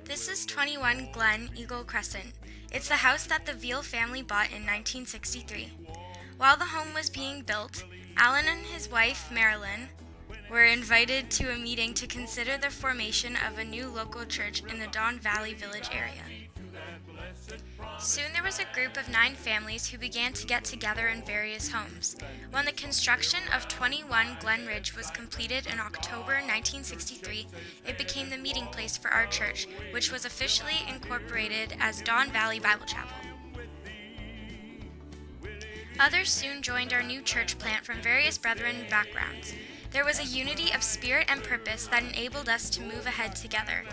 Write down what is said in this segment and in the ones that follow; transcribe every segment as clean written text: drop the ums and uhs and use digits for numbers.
This is 21 Glen Eagle Crescent. It's the house that the Veal family bought in 1963. While the home was being built, Alan and his wife, Marilyn, were invited to a meeting to consider the formation of a new local church in the Don Valley Village area. Soon there was a group of 9 families who began to get together in various homes. When the construction of 21 Glen Ridge was completed in October 1963, it became the meeting place for our church, which was officially incorporated as Don Valley Bible Chapel. Others soon joined our new church plant from various brethren backgrounds. There was a unity of spirit and purpose that enabled us to move ahead together.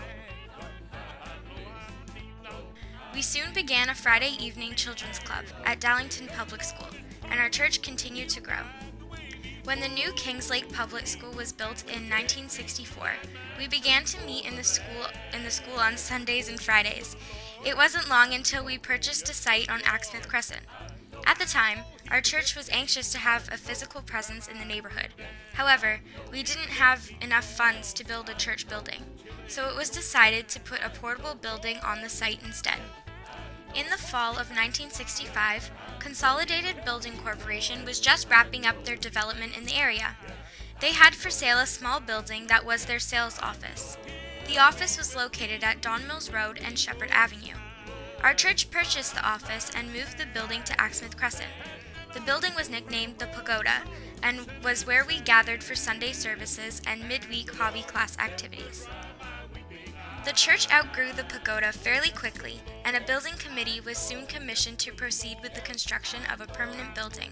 We soon began a Friday evening children's club at Dallington Public School, and our church continued to grow. When the new Kings Lake Public School was built in 1964, we began to meet in the school on Sundays and Fridays. It wasn't long until we purchased a site on Axsmith Crescent. At the time, our church was anxious to have a physical presence in the neighborhood. However, we didn't have enough funds to build a church building, so it was decided to put a portable building on the site instead. In the fall of 1965, Consolidated Building Corporation was just wrapping up their development in the area. They had for sale a small building that was their sales office. The office was located at Don Mills Road and Shepherd Avenue. Our church purchased the office and moved the building to Axsmith Crescent. The building was nicknamed the Pagoda and was where we gathered for Sunday services and midweek hobby class activities. The church outgrew the pagoda fairly quickly, and a building committee was soon commissioned to proceed with the construction of a permanent building.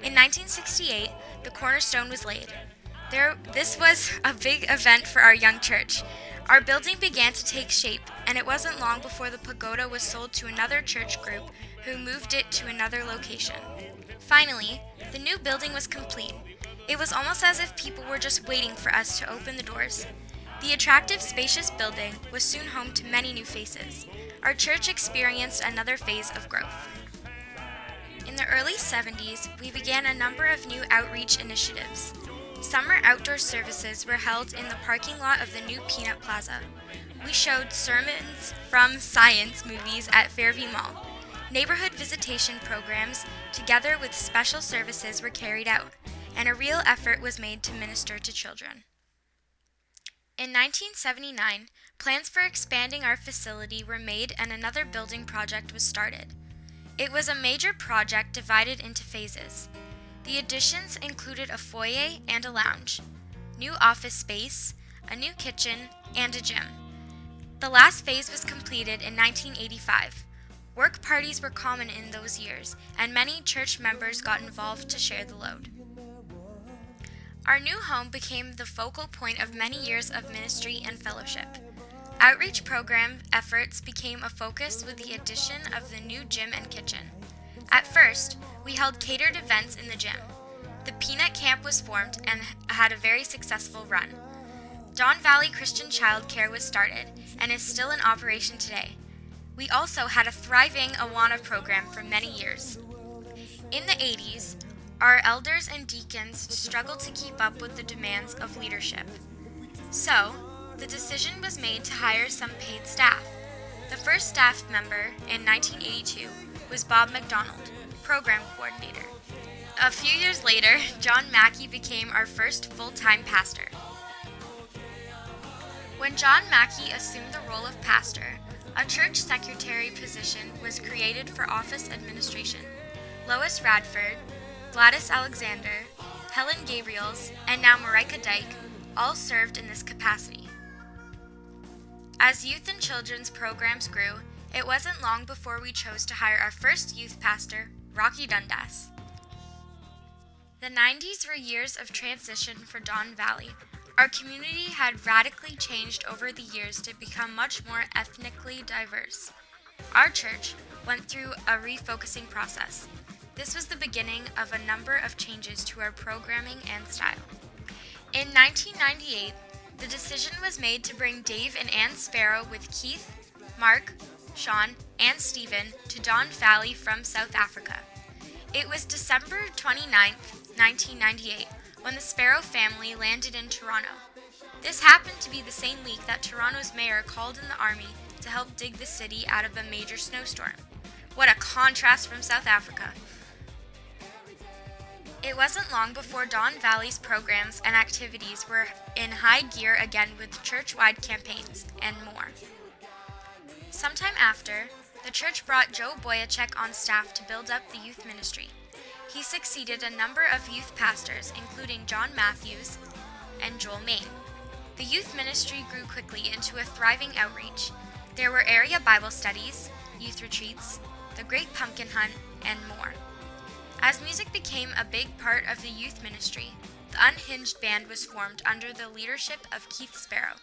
In 1968, the cornerstone was laid. This was a big event for our young church. Our building began to take shape, and it wasn't long before the pagoda was sold to another church group who moved it to another location. Finally, the new building was complete. It was almost as if people were just waiting for us to open the doors. The attractive, spacious building was soon home to many new faces. Our church experienced another phase of growth. In the early 70s, we began a number of new outreach initiatives. Summer outdoor services were held in the parking lot of the new Peanut Plaza. We showed sermons from science movies at Fairview Mall. Neighborhood visitation programs, together with special services, were carried out, and a real effort was made to minister to children. In 1979, plans for expanding our facility were made and another building project was started. It was a major project divided into phases. The additions included a foyer and a lounge, new office space, a new kitchen, and a gym. The last phase was completed in 1985. Work parties were common in those years, and many church members got involved to share the load. Our new home became the focal point of many years of ministry and fellowship. Outreach program efforts became a focus with the addition of the new gym and kitchen. At first, we held catered events in the gym. The Peanut Camp was formed and had a very successful run. Don Valley Christian Childcare was started and is still in operation today. We also had a thriving Awana program for many years. In the 80s, our elders and deacons struggled to keep up with the demands of leadership. So, the decision was made to hire some paid staff. The first staff member in 1982 was Bob McDonald, program coordinator. A few years later, John Mackey became our first full-time pastor. When John Mackey assumed the role of pastor, a church secretary position was created for office administration. Lois Radford, Gladys Alexander, Helen Gabriels, and now Marika Dyke all served in this capacity. As youth and children's programs grew, it wasn't long before we chose to hire our first youth pastor, Rocky Dundas. The 90s were years of transition for Don Valley. Our community had radically changed over the years to become much more ethnically diverse. Our church went through a refocusing process. This was the beginning of a number of changes to our programming and style. In 1998, the decision was made to bring Dave and Ann Sparrow with Keith, Mark, Sean, and Stephen to Don Valley from South Africa. It was December 29, 1998, when the Sparrow family landed in Toronto. This happened to be the same week that Toronto's mayor called in the army to help dig the city out of a major snowstorm. What a contrast from South Africa. It wasn't long before Don Valley's programs and activities were in high gear again with church-wide campaigns and more. Sometime after, the church brought Joe Boyachek on staff to build up the youth ministry. He succeeded a number of youth pastors, including John Matthews and Joel Main. The youth ministry grew quickly into a thriving outreach. There were area Bible studies, youth retreats, the Great Pumpkin Hunt, and more. As music became a big part of the youth ministry, the Unhinged Band was formed under the leadership of Keith Sparrow.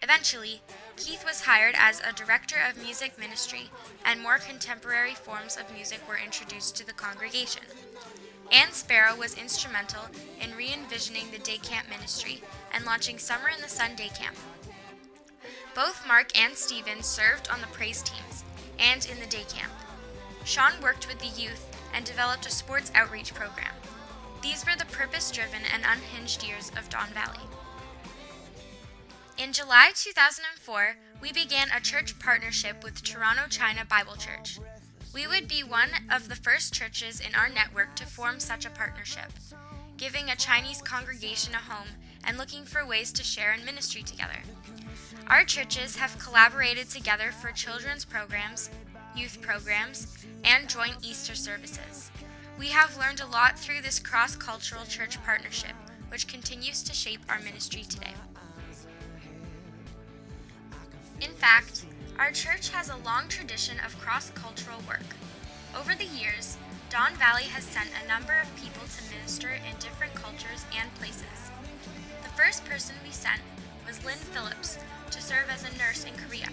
Eventually, Keith was hired as a director of music ministry, and more contemporary forms of music were introduced to the congregation. Ann Sparrow was instrumental in re-envisioning the day camp ministry and launching Summer in the Sun Day Camp. Both Mark and Stephen served on the praise teams and in the day camp. Sean worked with the youth and developed a sports outreach program. These were the purpose-driven and unhinged years of Don Valley. In July 2004, we began a church partnership with Toronto China Bible Church. We would be one of the first churches in our network to form such a partnership, giving a Chinese congregation a home and looking for ways to share in ministry together. Our churches have collaborated together for children's programs, youth programs, and joint Easter services. We have learned a lot through this cross-cultural church partnership, which continues to shape our ministry today. In fact, our church has a long tradition of cross-cultural work. Over the years, Don Valley has sent a number of people to minister in different cultures and places. The first person we sent was Lynn Phillips to serve as a nurse in Korea.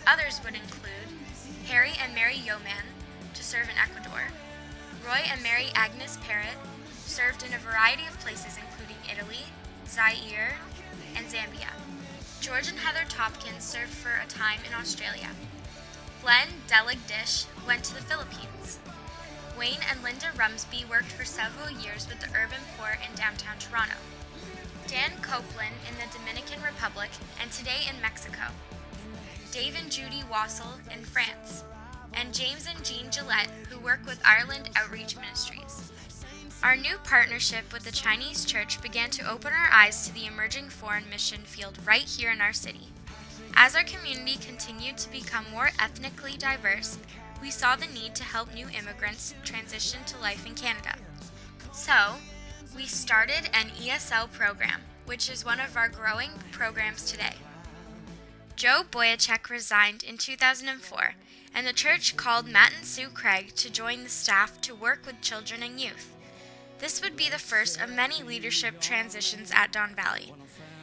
Others would include Harry and Mary Yeoman to serve in Ecuador. Roy and Mary Agnes Parrott served in a variety of places including Italy, Zaire, and Zambia. George and Heather Topkins served for a time in Australia. Glenn Deligdish went to the Philippines. Wayne and Linda Rumsby worked for several years with the Urban Poor in downtown Toronto. Dan Copeland in the Dominican Republic and today in Mexico. Dave and Judy Wassel in France. And James and Jean Gillette, who work with Ireland Outreach Ministries. Our new partnership with the Chinese church began to open our eyes to the emerging foreign mission field right here in our city. As our community continued to become more ethnically diverse, we saw the need to help new immigrants transition to life in Canada. So, we started an ESL program, which is one of our growing programs today. Joe Boyachek resigned in 2004, and the church called Matt and Sue Craig to join the staff to work with children and youth. This would be the first of many leadership transitions at Don Valley.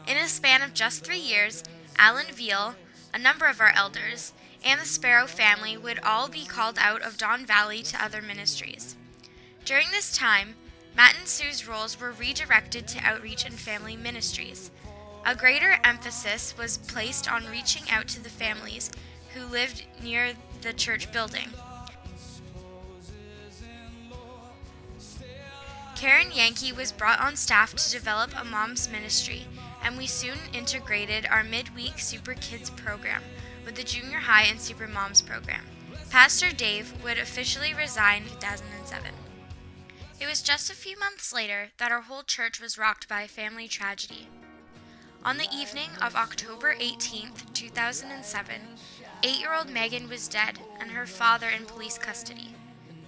In a span of just 3 years, Alan Veal, a number of our elders, and the Sparrow family would all be called out of Don Valley to other ministries. During this time, Matt and Sue's roles were redirected to outreach and family ministries. A greater emphasis was placed on reaching out to the families who lived near the church building. Karen Yankee was brought on staff to develop a mom's ministry, and we soon integrated our midweek Super Kids program with the junior high and Super Moms program. Pastor Dave would officially resign in 2007. It was just a few months later that our whole church was rocked by a family tragedy. On the evening of October 18, 2007, 8-year-old Megan was dead and her father in police custody.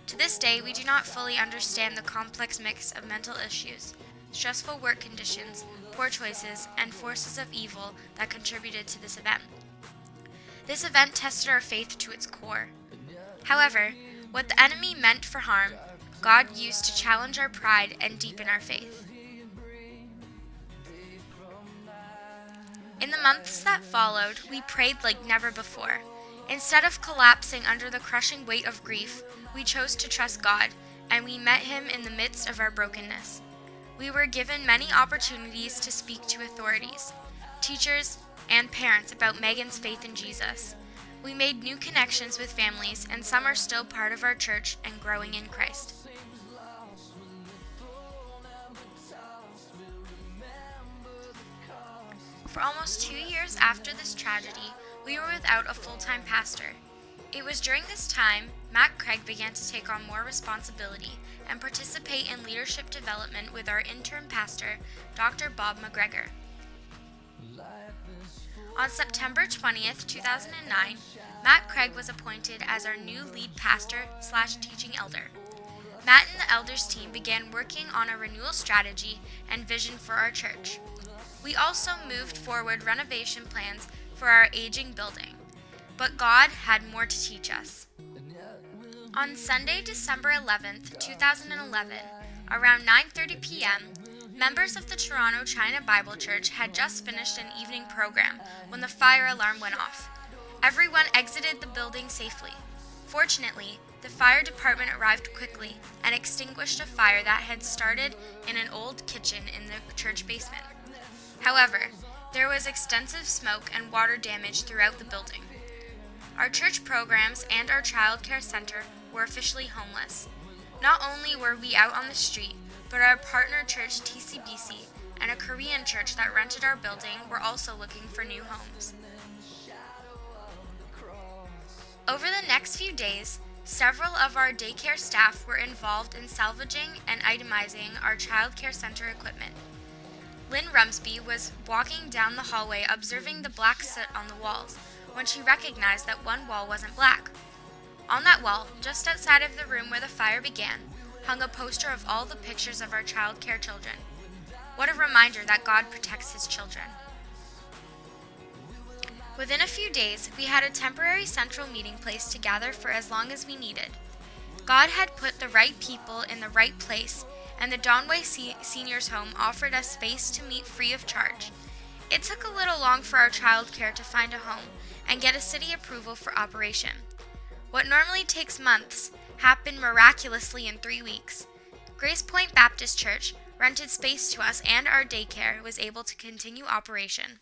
To this day, we do not fully understand the complex mix of mental issues, stressful work conditions, poor choices, and forces of evil that contributed to this event. This event tested our faith to its core. However, what the enemy meant for harm, God used to challenge our pride and deepen our faith. In the months that followed, we prayed like never before. Instead of collapsing under the crushing weight of grief, we chose to trust God, and we met Him in the midst of our brokenness. We were given many opportunities to speak to authorities, teachers, and parents about Megan's faith in Jesus. We made new connections with families, and some are still part of our church and growing in Christ. For almost 2 years after this tragedy, we were without a full-time pastor. It was during this time Matt Craig began to take on more responsibility and participate in leadership development with our interim pastor, Dr. Bob McGregor. On September 20th, 2009, Matt Craig was appointed as our new lead pastor/teaching elder. Matt and the elders team began working on a renewal strategy and vision for our church. We also moved forward renovation plans for our aging building, but God had more to teach us. On Sunday, December 11th, 2011, around 9:30 p.m., members of the Toronto China Bible Church had just finished an evening program when the fire alarm went off. Everyone exited the building safely. Fortunately, the fire department arrived quickly and extinguished a fire that had started in an old kitchen in the church basement. However, there was extensive smoke and water damage throughout the building. Our church programs and our child care center were officially homeless. Not only were we out on the street, but our partner church TCBC and a Korean church that rented our building were also looking for new homes. Over the next few days, several of our daycare staff were involved in salvaging and itemizing our child care center equipment. Lynn Rumsby was walking down the hallway observing the black soot on the walls when she recognized that one wall wasn't black. On that wall, just outside of the room where the fire began, hung a poster of all the pictures of our child care children. What a reminder that God protects His children. Within a few days, we had a temporary central meeting place to gather for as long as we needed. God had put the right people in the right place, and the Donway Seniors Home offered us space to meet free of charge. It took a little long for our child care to find a home and get a city approval for operation. What normally takes months happened miraculously in 3 weeks. Grace Point Baptist Church rented space to us, and our daycare was able to continue operation.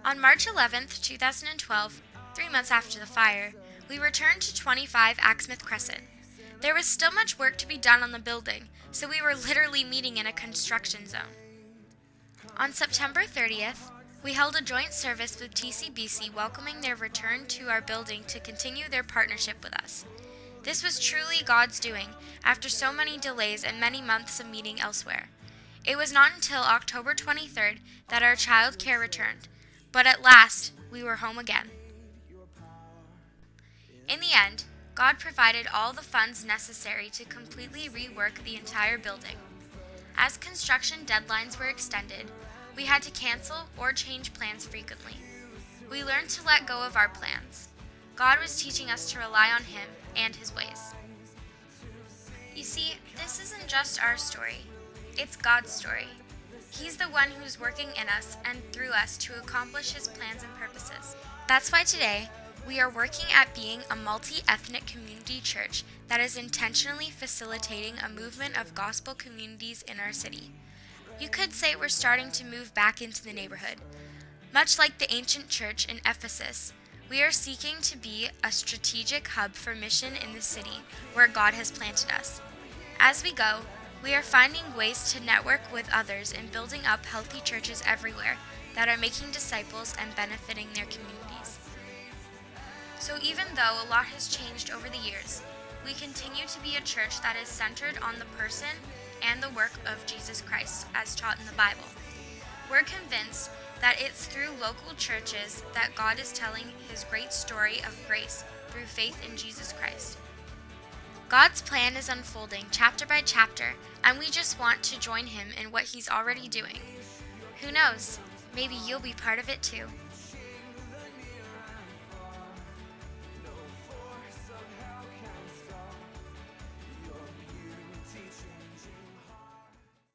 On March 11th, 2012, 3 months after the fire, we returned to 25 Axmouth Crescent. There was still much work to be done on the building, so we were literally meeting in a construction zone. On September 30th, we held a joint service with TCBC welcoming their return to our building to continue their partnership with us. This was truly God's doing after so many delays and many months of meeting elsewhere. It was not until October 23rd that our child care returned, but at last we were home again. In the end, God provided all the funds necessary to completely rework the entire building. As construction deadlines were extended, we had to cancel or change plans frequently. We learned to let go of our plans. God was teaching us to rely on Him and His ways. You see, this isn't just our story. It's God's story. He's the one who's working in us and through us to accomplish His plans and purposes. That's why today, we are working at being a multi-ethnic community church that is intentionally facilitating a movement of gospel communities in our city. You could say we're starting to move back into the neighborhood. Much like the ancient church in Ephesus, we are seeking to be a strategic hub for mission in the city where God has planted us. As we go, we are finding ways to network with others in building up healthy churches everywhere that are making disciples and benefiting their communities. So even though a lot has changed over the years, we continue to be a church that is centered on the person and the work of Jesus Christ as taught in the Bible. We're convinced that it's through local churches that God is telling His great story of grace through faith in Jesus Christ. God's plan is unfolding chapter by chapter, and we just want to join Him in what He's already doing. Who knows, maybe you'll be part of it too.